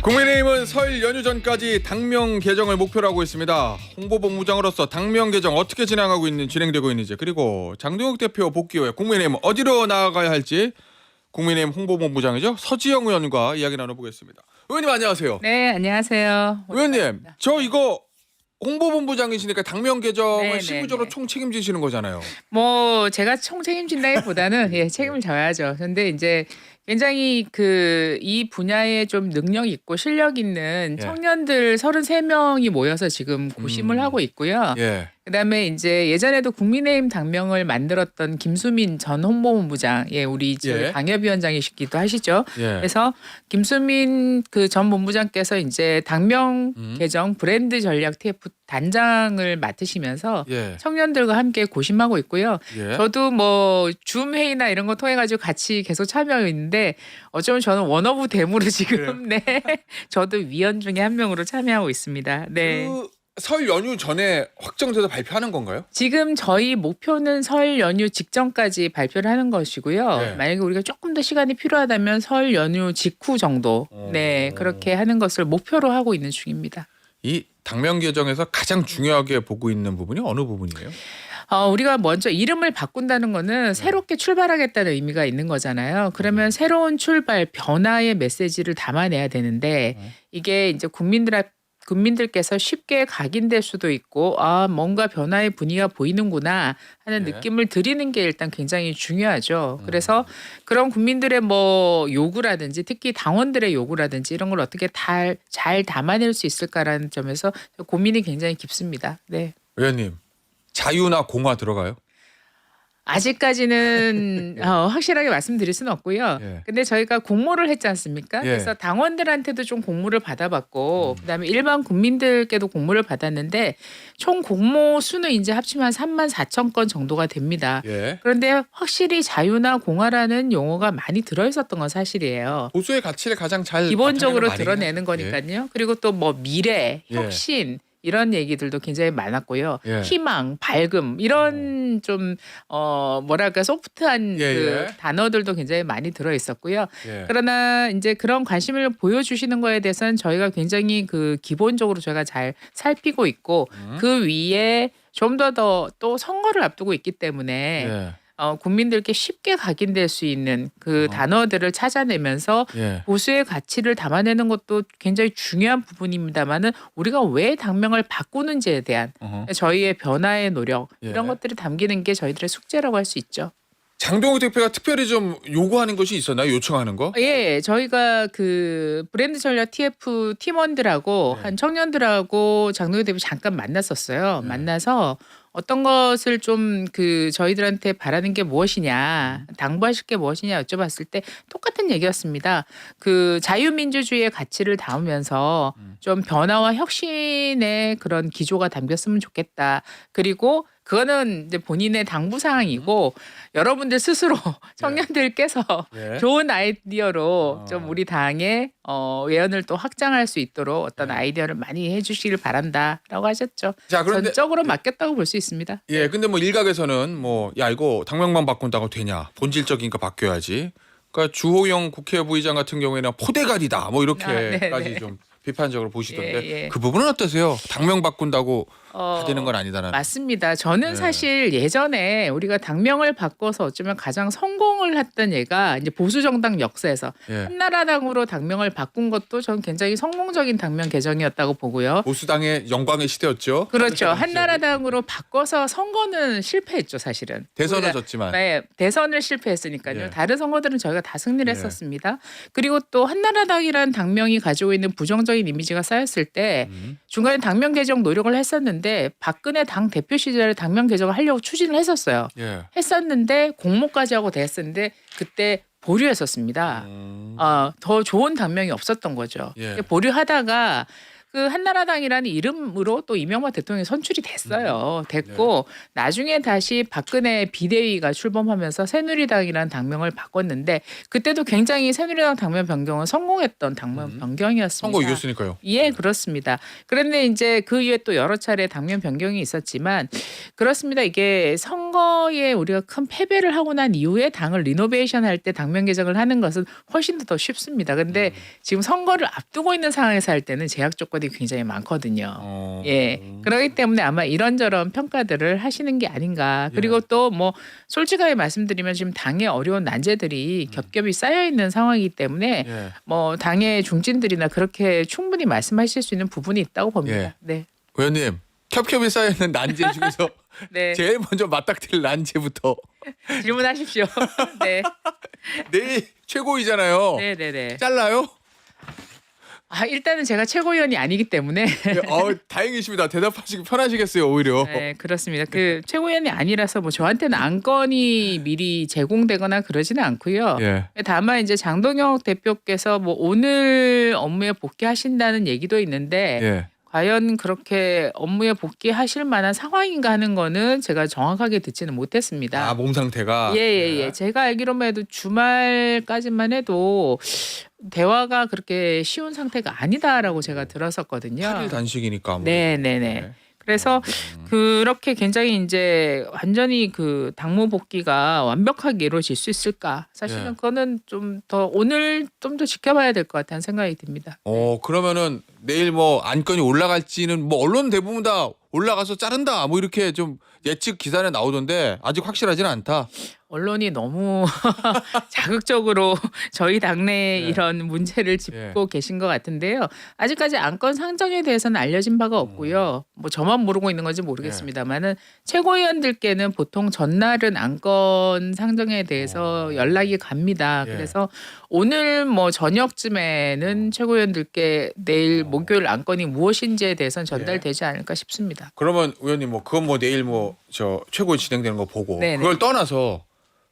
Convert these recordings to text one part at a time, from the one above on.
국민의힘은 설 연휴 전까지 당명 개정을 목표로 하고 있습니다. 홍보본부장으로서 당명 개정 어떻게 진행되고 있는지, 그리고 장동혁 대표 복귀 후에 국민의힘은 어디로 나아가야 할지 국민의힘 홍보본부장이죠, 서지영 의원과 이야기 나눠보겠습니다. 의원님 안녕하세요. 네, 안녕하세요. 의원님, 저 이거 홍보본부장이시니까 당명 개정을 네, 실무적으로 네. 총 책임지시는 거잖아요. 뭐 제가 총 책임진다기보다는 책임을 져야죠. 근데 이제 굉장히 이 분야에 좀 능력 있고 실력 있는 예. 청년들 33명이 모여서 지금 고심을 하고 있고요. 예. 그다음에 이제 예전에도 국민의힘 당명을 만들었던 김수민 전 홍보본부장, 우리 예. 당협위원장이시기도 하시죠. 예. 그래서 김수민 전 본부장께서 이제 당명 개정 브랜드 전략 TF 단장을 맡으시면서 예. 청년들과 함께 고심하고 있고요. 예. 저도 뭐 줌 회의나 이런 거 통해 가지고 같이 계속 참여하고 있는데 어쩌면 저는 원어브 대무로 지금 저도 위원 중에 한 명으로 참여하고 있습니다. 네. 그 설 연휴 전에 확정돼서 발표하는 건가요? 지금 저희 목표는 설 연휴 직전까지 발표를 하는 것이고요. 네. 만약에 우리가 조금 더 시간이 필요하다면 설 연휴 직후 정도 그렇게 하는 것을 목표로 하고 있는 중입니다. 이 당명 개정에서 가장 중요하게 보고 있는 부분이 어느 부분이에요? 우리가 먼저 이름을 바꾼다는 거는 새롭게 출발하겠다는 의미가 있는 거잖아요. 그러면 새로운 출발, 변화의 메시지를 담아내야 되는데 이게 이제 국민들께서 쉽게 각인될 수도 있고 뭔가 변화의 분위기가 보이는구나 하는 네. 느낌을 드리는 게 일단 굉장히 중요하죠. 그래서 그런 국민들의 뭐 요구라든지 특히 당원들의 요구라든지 이런 걸 어떻게 잘 담아낼 수 있을까라는 점에서 고민이 굉장히 깊습니다. 네. 의원님, 자유나 공화 들어가요? 아직까지는 확실하게 말씀드릴 수는 없고요. 예. 근데 저희가 공모를 했지 않습니까? 예. 그래서 당원들한테도 좀 공모를 받아봤고 그다음에 일반 국민들께도 공모를 받았는데 총 공모 수는 이제 합치면 34,000건 정도가 됩니다. 예. 그런데 확실히 자유나 공화라는 용어가 많이 들어있었던 건 사실이에요. 보수의 가치를 가장 잘 기본적으로 나타내는 말이긴 드러내는 하죠. 거니까요. 그리고 또 뭐 미래, 예. 혁신 이런 얘기들도 굉장히 많았고요. 예. 희망, 밝음 이런 좀 뭐랄까 소프트한 예, 그 예. 단어들도 굉장히 많이 들어 있었고요. 예. 그러나 이제 그런 관심을 보여주시는 거에 대해서는 저희가 굉장히 기본적으로 저희가 잘 살피고 있고 그 위에 좀 더 또 선거를 앞두고 있기 때문에 예. 국민들께 쉽게 각인될 수 있는 그 단어들을 찾아내면서 예. 보수의 가치를 담아내는 것도 굉장히 중요한 부분입니다만은 우리가 왜 당명을 바꾸는지에 대한 어허. 저희의 변화의 노력 예. 이런 것들이 담기는 게 저희들의 숙제라고 할 수 있죠. 장동욱 대표가 특별히 좀 요구하는 것이 있었나요? 요청하는 거? 예, 저희가 브랜드 전략 TF 팀원들하고 네. 한 청년들하고 장동혁 대표 잠깐 만났었어요. 네. 만나서 어떤 것을 좀 저희들한테 바라는 게 무엇이냐, 당부하실 게 무엇이냐 여쭤봤을 때 똑같은 얘기였습니다. 자유민주주의의 가치를 담으면서 좀 변화와 혁신의 그런 기조가 담겼으면 좋겠다. 그리고 그거는 이제 본인의 당부 사항이고 여러분들 스스로 청년들께서 예. 좋은 아이디어로 좀 우리 당의 외연을 또 확장할 수 있도록 어떤 아이디어를 많이 해주시길 바란다라고 하셨죠. 자, 그런데 전적으로 맡겼다고 볼 수 있습니다. 예, 근데 뭐 일각에서는 야 이거 당명만 바꾼다고 되냐? 본질적인 거 바뀌어야지. 그러니까 주호영 국회부의장 같은 경우에는 포대가리다. 뭐 이렇게까지 네. 좀 비판적으로 보시던데 예. 그 부분은 어떠세요? 당명 바꾼다고 다 되는 건 아니다라는. 맞습니다. 저는 네. 사실 예전에 우리가 당명을 바꿔서 어쩌면 가장 성공을 했던 예가 이제 보수 정당 역사에서 예. 한나라당으로 당명을 바꾼 것도 저는 굉장히 성공적인 당명 개정이었다고 보고요. 보수당의 영광의 시대였죠. 그렇죠. 한나라당으로 바꿔서 선거는 실패했죠, 사실은. 대선은 우리가- 졌지만. 네, 대선을 실패했으니까요. 예. 다른 선거들은 저희가 다 승리를 예. 했었습니다. 그리고 또 한나라당이라는 당명이 가지고 있는 부정적인 이미지가 쌓였을 때 중간에 당명 개정 노력을 했었는데 박근혜 당 대표 시절에 당명 개정을 하려고 추진을 했었어요. 예. 했었는데 공모까지 하고 됐었는데 그때 보류했었습니다. 더 좋은 당명이 없었던 거죠. 예. 보류하다가 그 한나라당이라는 이름으로 또 이명박 대통령이 선출이 됐어요. 됐고 나중에 다시 박근혜 비대위가 출범하면서 새누리당이라는 당명을 바꿨는데 그때도 굉장히 새누리당 당명 변경은 성공했던 당명 변경이었습니다. 선거 이겼으니까요. 예, 그렇습니다. 그런데 이제 그 이후에 또 여러 차례 당면 변경이 있었지만 그렇습니다. 이게 선거에 우리가 큰 패배를 하고 난 이후에 당을 리노베이션 할 때 당면 개정을 하는 것은 훨씬 더 쉽습니다. 근데 지금 선거를 앞두고 있는 상황에서 할 때는 제약 조건이 굉장히 많거든요. 예. 그렇기 때문에 아마 이런저런 평가들을 하시는 게 아닌가. 그리고 또 뭐 솔직하게 말씀드리면 지금 당의 어려운 난제들이 겹겹이 쌓여 있는 상황이기 때문에 예. 뭐 당의 중진들이나 그렇게 충분히 말씀하실 수 있는 부분이 있다고 봅니다. 예. 네. 의원님 겹겹이 쌓여있는 난제 중에서 네. 제일 먼저 맞닥뜨릴 난제부터 질문하십시오. 네. 내일 최고위잖아요. 네, 네, 네. 잘라요? 아, 일단은 제가 최고위원이 아니기 때문에 다행이십니다. 대답하시기 편하시겠어요 오히려. 네, 그렇습니다. 그 최고위원이 아니라서 뭐 저한테는 안건이 미리 제공되거나 그러지는 않고요. 예. 다만 이제 장동혁 대표께서 뭐 오늘 업무에 복귀하신다는 얘기도 있는데 예. 과연 그렇게 업무에 복귀하실 만한 상황인가 하는 거는 제가 정확하게 듣지는 못했습니다. 아, 몸 상태가. 예. 제가 알기로만 해도 주말까지만 해도 대화가 그렇게 쉬운 상태가 아니다라고 제가 들었었거든요. 8일 단식이니까. 아무래도. 네네네. 그래서 그렇게 굉장히 이제 완전히 그 당무 복귀가 완벽하게 이루어질 수 있을까? 사실은 예. 그거는 좀 더 오늘 좀 더 지켜봐야 될 것 같다는 생각이 듭니다. 그러면은 내일 뭐 안건이 올라갈지는 뭐 언론 대부분 다 올라가서 자른다 뭐 이렇게 좀 예측 기사에 나오던데 아직 확실하지는 않다. 언론이 너무 자극적으로 저희 당내의 예. 이런 문제를 짚고 계신 것 같은데요. 아직까지 안건 상정에 대해서는 알려진 바가 없고요. 뭐 저만 모르고 있는 건지 모르겠습니다만은 최고위원들께는 보통 전날은 안건 상정에 대해서 연락이 갑니다. 예. 그래서 오늘 뭐 저녁쯤에는 최고위원들께 내일 목요일 안건이 무엇인지에 대해서는 전달되지 않을까 싶습니다. 그러면 의원님 뭐 그건 뭐 내일 뭐 저 최고위 진행되는 거 보고 네네. 그걸 떠나서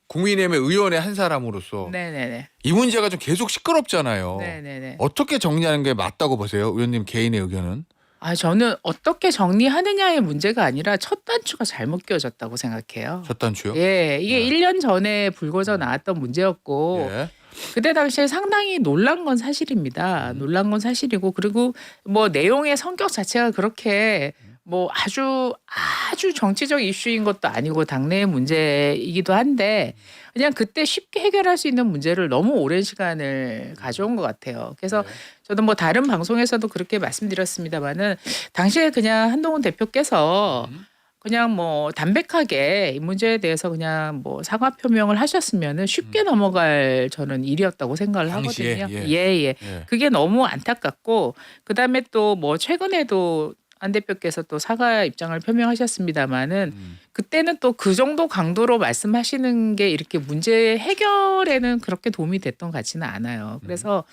국민의힘의 의원의 한 사람으로서 네네네. 이 문제가 좀 계속 시끄럽잖아요. 네네네. 어떻게 정리하는 게 맞다고 보세요? 의원님 개인의 의견은? 아, 저는 어떻게 정리하느냐의 문제가 아니라 첫 단추가 잘못 끼워졌다고 생각해요. 첫 단추요? 예, 이게 네. 1년 전에 불거져 나왔던 문제였고 예. 그때 당시에 상당히 놀란 건 사실입니다. 놀란 건 사실이고 그리고 뭐 내용의 성격 자체가 그렇게 뭐 아주 정치적 이슈인 것도 아니고 당내의 문제이기도 한데 그냥 그때 쉽게 해결할 수 있는 문제를 너무 오랜 시간을 가져온 것 같아요. 그래서 저도 뭐 다른 방송에서도 그렇게 말씀드렸습니다마는 당시에 그냥 한동훈 대표께서 그냥 뭐 담백하게 이 문제에 대해서 그냥 뭐 사과 표명을 하셨으면은 쉽게 넘어갈 저는 일이었다고 생각을 당시에, 하거든요. 예. 예. 예. 그게 너무 안타깝고 그다음에 또 뭐 최근에도 안 대표께서 또 사과 입장을 표명하셨습니다마는 그때는 또 그 정도 강도로 말씀하시는 게 이렇게 문제 해결에는 그렇게 도움이 됐던 것 같지는 않아요. 그래서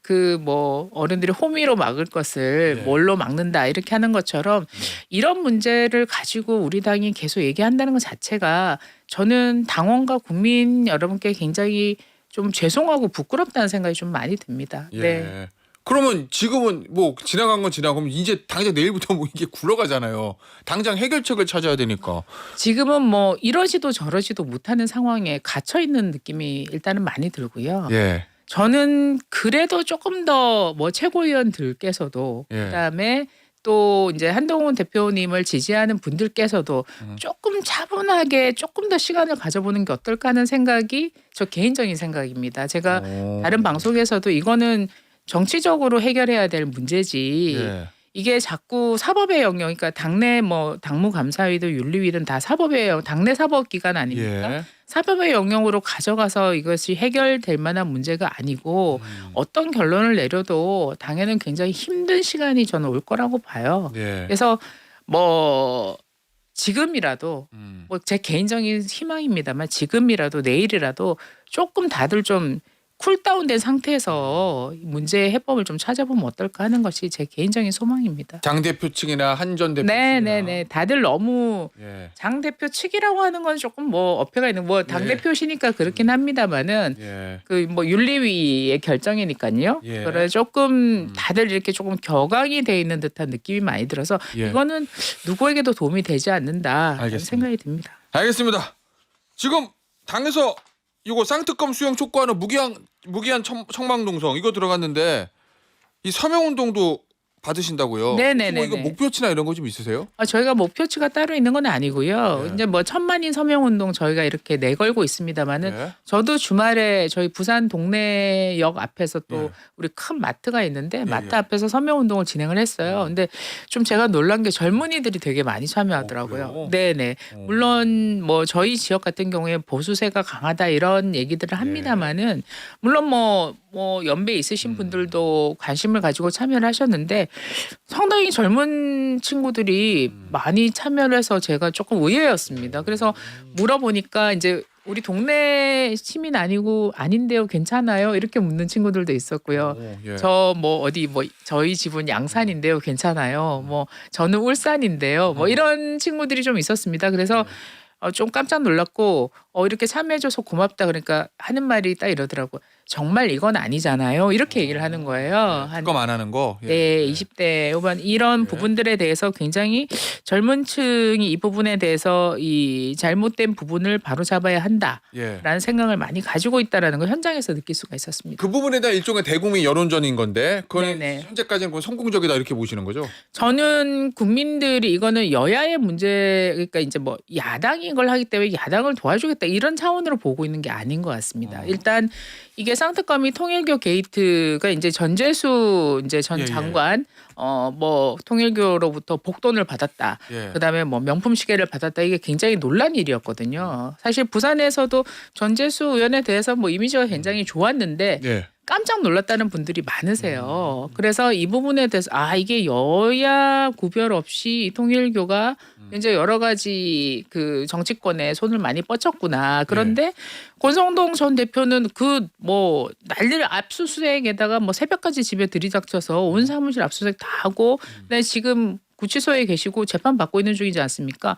그 뭐 어른들이 호미로 막을 것을 네. 뭘로 막는다 이렇게 하는 것처럼 이런 문제를 가지고 우리 당이 계속 얘기한다는 것 자체가 저는 당원과 국민 여러분께 굉장히 좀 죄송하고 부끄럽다는 생각이 좀 많이 듭니다. 예. 네. 그러면 지금은 뭐 지나간 건 지나고 이제 당장 내일부터 뭐 이게 굴러가잖아요. 당장 해결책을 찾아야 되니까. 지금은 뭐 이러지도 저러지도 못하는 상황에 갇혀 있는 느낌이 일단은 많이 들고요. 예. 저는 그래도 조금 더 뭐 최고위원들께서도 예. 그다음에 또 이제 한동훈 대표님을 지지하는 분들께서도 조금 차분하게 조금 더 시간을 가져보는 게 어떨까 하는 생각이 저 개인적인 생각입니다. 제가 다른 방송에서도 이거는 정치적으로 해결해야 될 문제지. 예. 이게 자꾸 사법의 영역, 그러니까 당내 뭐 당무감사위도 윤리위든 다 사법의 영역, 당내 사법기관 아닙니까? 예. 사법의 영역으로 가져가서 이것이 해결될 만한 문제가 아니고 어떤 결론을 내려도 당에는 굉장히 힘든 시간이 저는 올 거라고 봐요. 예. 그래서 뭐 지금이라도 음. 뭐 제 개인적인 희망입니다만 지금이라도 내일이라도 조금 다들 좀 쿨다운된 상태에서 문제의 해법을 좀 찾아보면 어떨까 하는 것이 제 개인적인 소망입니다. 장 대표 측이나 한 전 대표 측이나. 네네네. 다들 너무 예. 장 대표 측이라고 하는 건 조금 뭐 어폐가 있는 뭐 당 예. 대표시니까 그렇긴 합니다만은 예. 그 뭐 윤리위의 결정이니까요. 예. 그래 조금 다들 이렇게 조금 격앙이 돼 있는 듯한 느낌이 많이 들어서 예. 이거는 누구에게도 도움이 되지 않는다 알겠습니다. 생각이 듭니다. 알겠습니다. 지금 당에서 이거 쌍특검 수용 촉구하는 무기한 청망동성 이거 들어갔는데 이 서명운동도 받으신다고요? 네네네네. 혹시 뭐 이거 목표치나 이런 거 좀 있으세요? 저희가 목표치가 따로 있는 건 아니고요. 네. 이제 뭐 1,000만인 서명운동 저희가 이렇게 내걸고 있습니다만은 예. 저도 주말에 저희 부산 동래역 앞에서 또 예. 우리 큰 마트가 있는데 마트 예. 앞에서 서명운동을 진행을 했어요. 근데 좀 제가 놀란 게 젊은이들이 되게 많이 참여하더라고요. 그래요? 네네. 물론 뭐 저희 지역 같은 경우에 보수세가 강하다 이런 얘기들을 합니다만은 물론 뭐 연배 있으신 분들도 관심을 가지고 참여를 하셨는데 상당히 젊은 친구들이 많이 참여를 해서 제가 조금 의외였습니다. 그래서 물어보니까 이제 우리 동네 시민 아닌데요, 괜찮아요? 이렇게 묻는 친구들도 있었고요. 예. 저 뭐 어디 뭐 저희 집은 양산인데요, 괜찮아요? 뭐 저는 울산인데요, 뭐 이런 친구들이 좀 있었습니다. 그래서 좀 깜짝 놀랐고 이렇게 참여해줘서 고맙다 그러니까 하는 말이 딱 이러더라고. 정말 이건 아니잖아요. 이렇게 얘기를 하는 거예요. 한 특검 안 하는 거. 예. 네, 20대 후반 이런 부분들에 대해서 굉장히 젊은 층이 이 부분에 대해서 이 잘못된 부분을 바로잡아야 한다라는 예. 생각을 많이 가지고 있다라는 걸 현장에서 느낄 수가 있었습니다. 그 부분에 대한 일종의 대국민 여론전인 건데 그건 네네. 현재까지는 그건 성공적이다 이렇게 보시는 거죠? 저는 국민들이 이거는 여야의 문제 그러니까 이제 뭐 야당이 이걸 하기 때문에 야당을 도와주겠다 이런 차원으로 보고 있는 게 아닌 것 같습니다. 일단 이게 쌍특검이 통일교 게이트가 이제 전재수 이제 전 예, 예. 장관 뭐 통일교로부터 복돈을 받았다. 예. 그다음에 뭐 명품 시계를 받았다. 이게 굉장히 논란 일이었거든요. 사실 부산에서도 전재수 의원에 대해서 뭐 이미지가 굉장히 좋았는데 예. 깜짝 놀랐다는 분들이 많으세요. 그래서 이 부분에 대해서 이게 여야 구별 없이 이 통일교가 이제 여러 가지 그 정치권에 손을 많이 뻗쳤구나. 그런데 권성동 전 대표는 그 뭐 난리를 압수수색에다가 뭐 새벽까지 집에 들이닥쳐서 온 사무실 압수수색 다 하고 근데 지금 구치소에 계시고 재판 받고 있는 중이지 않습니까?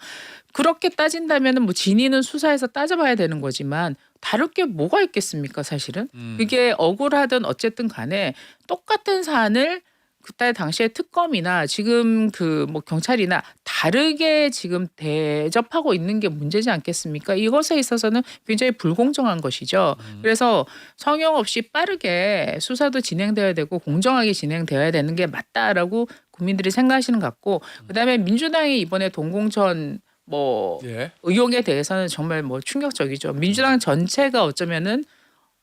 그렇게 따진다면은 뭐 진위는 수사에서 따져봐야 되는 거지만 다를 게 뭐가 있겠습니까, 사실은? 그게 억울하든 어쨌든 간에 똑같은 사안을 그때 당시에 특검이나 지금 그 뭐 경찰이나 다르게 지금 대접하고 있는 게 문제지 않겠습니까? 이것에 있어서는 굉장히 불공정한 것이죠. 그래서 성형 없이 빠르게 수사도 진행돼야 되고 공정하게 진행되어야 되는 게 맞다라고 국민들이 생각하시는 것 같고 그다음에 민주당이 이번에 동공천 뭐 예. 의혹에 대해서는 정말 뭐 충격적이죠. 민주당 전체가 어쩌면은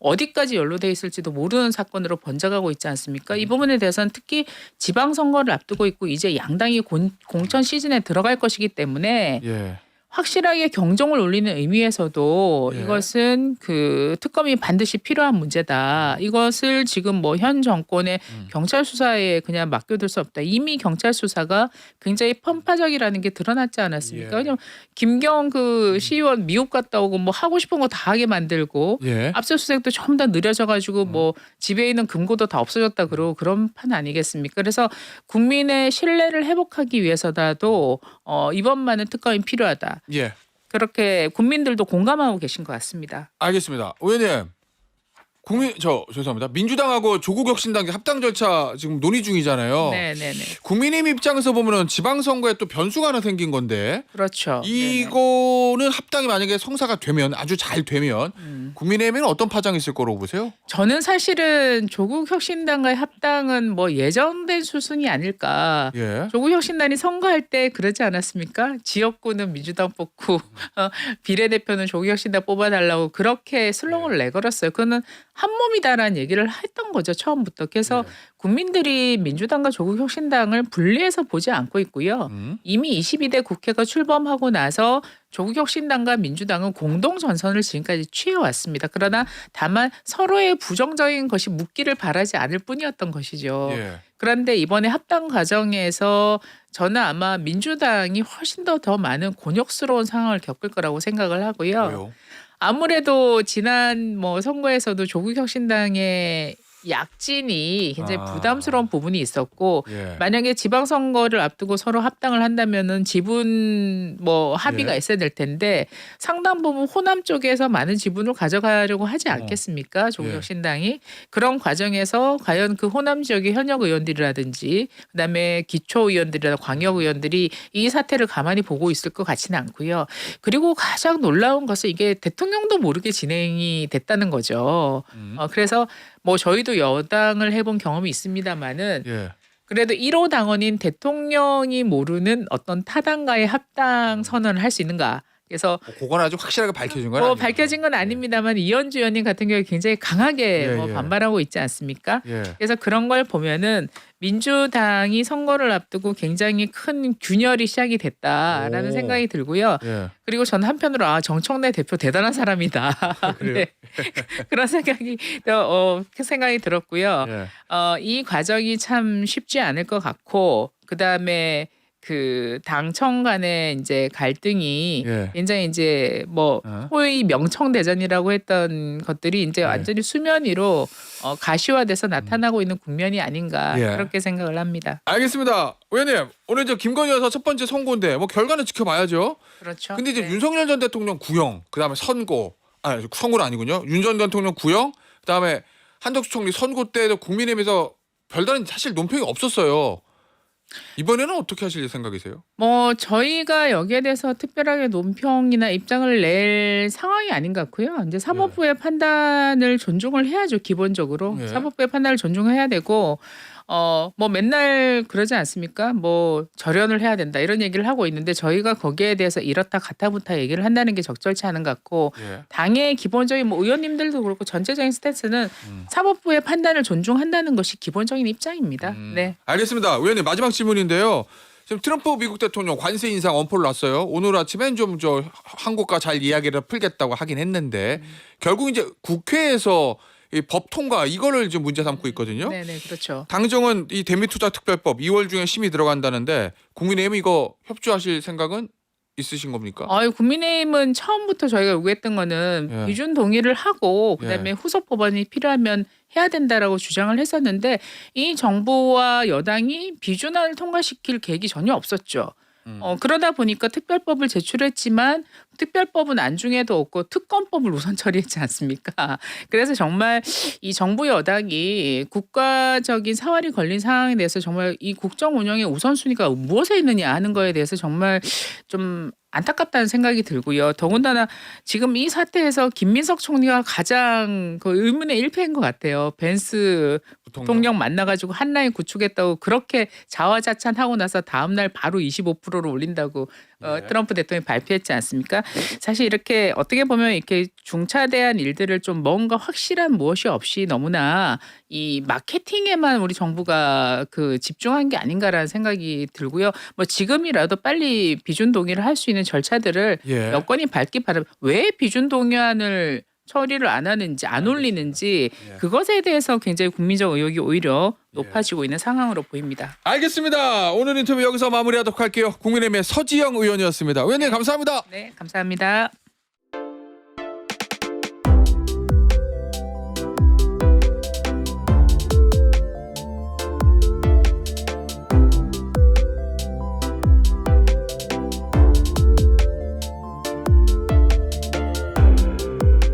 어디까지 연루돼 있을지도 모르는 사건으로 번져가고 있지 않습니까? 이 부분에 대해서는 특히 지방선거를 앞두고 있고 이제 양당이 공천 시즌에 들어갈 것이기 때문에 예. 확실하게 경종을 울리는 의미에서도 예. 이것은 그 특검이 반드시 필요한 문제다. 이것을 지금 뭐 현 정권의 경찰 수사에 그냥 맡겨둘 수 없다. 이미 경찰 수사가 굉장히 편파적이라는 게 드러났지 않았습니까? 예. 왜냐면 김경 그 시의원 미국 갔다 오고 뭐 하고 싶은 거 다 하게 만들고 예. 압수수색도 전부 다 느려져가지고 뭐 집에 있는 금고도 다 없어졌다 그러고 그런 판 아니겠습니까? 그래서 국민의 신뢰를 회복하기 위해서라도 이번만은 특검이 필요하다. 예. 그렇게 국민들도 공감하고 계신 것 같습니다. 알겠습니다. 의원님. 죄송합니다. 민주당하고 조국혁신당의 합당 절차 지금 논의 중이잖아요. 네네네. 국민의힘 입장에서 보면은 지방선거에 또 변수가 하나 생긴 건데 그렇죠. 이거는 합당이 만약에 성사가 되면 아주 잘 되면 국민의힘에는 어떤 파장이 있을 거라고 보세요? 저는 사실은 조국혁신당과의 합당은 뭐 예정된 수순이 아닐까. 예. 조국혁신당이 선거할 때 그러지 않았습니까? 지역구는 민주당 뽑고 비례대표는 조국혁신당 뽑아달라고 그렇게 슬로건을 내걸었어요. 그거는 한 몸이다라는 얘기를 했던 거죠, 처음부터. 그래서 국민들이 민주당과 조국혁신당을 분리해서 보지 않고 있고요. 이미 22대 국회가 출범하고 나서 조국혁신당과 민주당은 공동 전선을 지금까지 취해왔습니다. 그러나 다만 서로의 부정적인 것이 묻기를 바라지 않을 뿐이었던 것이죠. 예. 그런데 이번에 합당 과정에서 저는 아마 민주당이 훨씬 더 많은 곤욕스러운 상황을 겪을 거라고 생각을 하고요. 왜요? 아무래도 지난 뭐 선거에서도 조국혁신당의 약진이 굉장히 아. 부담스러운 부분이 있었고 예. 만약에 지방선거를 앞두고 서로 합당을 한다면은 지분 뭐 합의가 예. 있어야 될 텐데 상당 부분 호남 쪽에서 많은 지분을 가져가려고 하지 않겠습니까? 조국혁신당이 그런 과정에서 과연 그 호남 지역의 현역 의원들이라든지 그다음에 기초 의원들이나 광역 의원들이 이 사태를 가만히 보고 있을 것 같지는 않고요. 그리고 가장 놀라운 것은 이게 대통령도 모르게 진행이 됐다는 거죠. 그래서 뭐 저희도 여당을 해본 경험이 있습니다만은 예. 그래도 1호 당원인 대통령이 모르는 어떤 타당과의 합당 선언을 할 수 있는가? 그래서 그건 아주 확실하게 밝혀진 건 뭐 아니에요. 밝혀진 건 아닙니다만 이현주 의원님 같은 경우에 굉장히 강하게 예, 뭐 예. 반발하고 있지 않습니까? 예. 그래서 그런 걸 보면은 민주당이 선거를 앞두고 굉장히 큰 균열이 시작이 됐다라는 오. 생각이 들고요. 예. 그리고 전 한편으로 정청래 대표 대단한 사람이다. 그래요? 네. 그런 생각이 생각이 들었고요. 예. 이 과정이 참 쉽지 않을 것 같고 그다음에 그 당청 간의 이제 갈등이 예. 굉장히 이제 뭐 소위 명청 대전이라고 했던 것들이 이제 예. 완전히 수면 위로 가시화돼서 나타나고 있는 국면이 아닌가 예. 그렇게 생각을 합니다. 알겠습니다. 의원님 오늘 저 김건희 여사 첫 번째 선고인데 뭐 결과는 지켜봐야죠. 그렇죠. 근데 이제 네. 윤석열 전 대통령 구형, 그다음에 선고, 선고는 아니군요. 윤 전 대통령 구형, 그다음에 한덕수 총리 선고 때도 국민의힘에서 별다른 사실 논평이 없었어요. 이번에는 어떻게 하실 생각이세요? 뭐 저희가 여기에 대해서 특별하게 논평이나 입장을 낼 상황이 아닌 것 같고요. 이제 사법부의 판단을 존중을 해야죠. 기본적으로 예. 사법부의 판단을 존중해야 되고 뭐 맨날 그러지 않습니까? 뭐 절연을 해야 된다 이런 얘기를 하고 있는데 저희가 거기에 대해서 이렇다 가타부타 얘기를 한다는 게 적절치 않은 것 같고 예. 당의 기본적인 뭐 의원님들도 그렇고 전체적인 스탠스는 사법부의 판단을 존중한다는 것이 기본적인 입장입니다. 네. 알겠습니다. 의원님 마지막 질문인데요. 지금 트럼프 미국 대통령 관세 인상 엄포를 놨어요. 오늘 아침엔 좀 저 한국과 잘 이야기를 풀겠다고 하긴 했는데 결국 이제 국회에서 이 법 통과 이거를 지금 문제 삼고 있거든요. 네, 그렇죠. 당정은 이 대미투자특별법 2월 중에 심의 들어간다는데 국민의힘 이거 협조하실 생각은 있으신 겁니까? 국민의힘은 처음부터 저희가 요구했던 거는 예. 비준 동의를 하고 그다음에 예. 후속 법안이 필요하면 해야 된다라고 주장을 했었는데 이 정부와 여당이 비준안을 통과시킬 계획이 전혀 없었죠. 그러다 보니까 특별법을 제출했지만 특별법은 안중에도 없고 특검법을 우선 처리했지 않습니까? 그래서 정말 이 정부 여당이 국가적인 사활이 걸린 상황에 대해서 정말 이 국정 운영의 우선순위가 무엇에 있느냐 하는 거에 대해서 정말 좀 안타깝다는 생각이 들고요. 더군다나 지금 이 사태에서 김민석 총리가 가장 그 의문의 일패인 것 같아요. 벤스 대통령 만나가지고 한 라인 구축했다고 그렇게 자화자찬하고 나서 다음 날 바로 25%를 올린다고 트럼프 대통령이 발표했지 않습니까? 사실 이렇게 어떻게 보면 이렇게 중차대한 일들을 좀 뭔가 확실한 무엇이 없이 너무나 이 마케팅에만 우리 정부가 그 집중한 게 아닌가라는 생각이 들고요. 뭐 지금이라도 빨리 비준 동의를 할 수 있는 절차들을 예. 여건이 밟기 바랍니다. 왜 비준 동의안을 처리를 안 하는지 안 올리는지 예. 그것에 대해서 굉장히 국민적 의혹이 오히려 높아지고 있는 상황으로 보입니다. 알겠습니다. 오늘 인터뷰 여기서 마무리하도록 할게요. 국민의힘의 서지영 의원이었습니다. 의원님 감사합니다. 네, 감사합니다.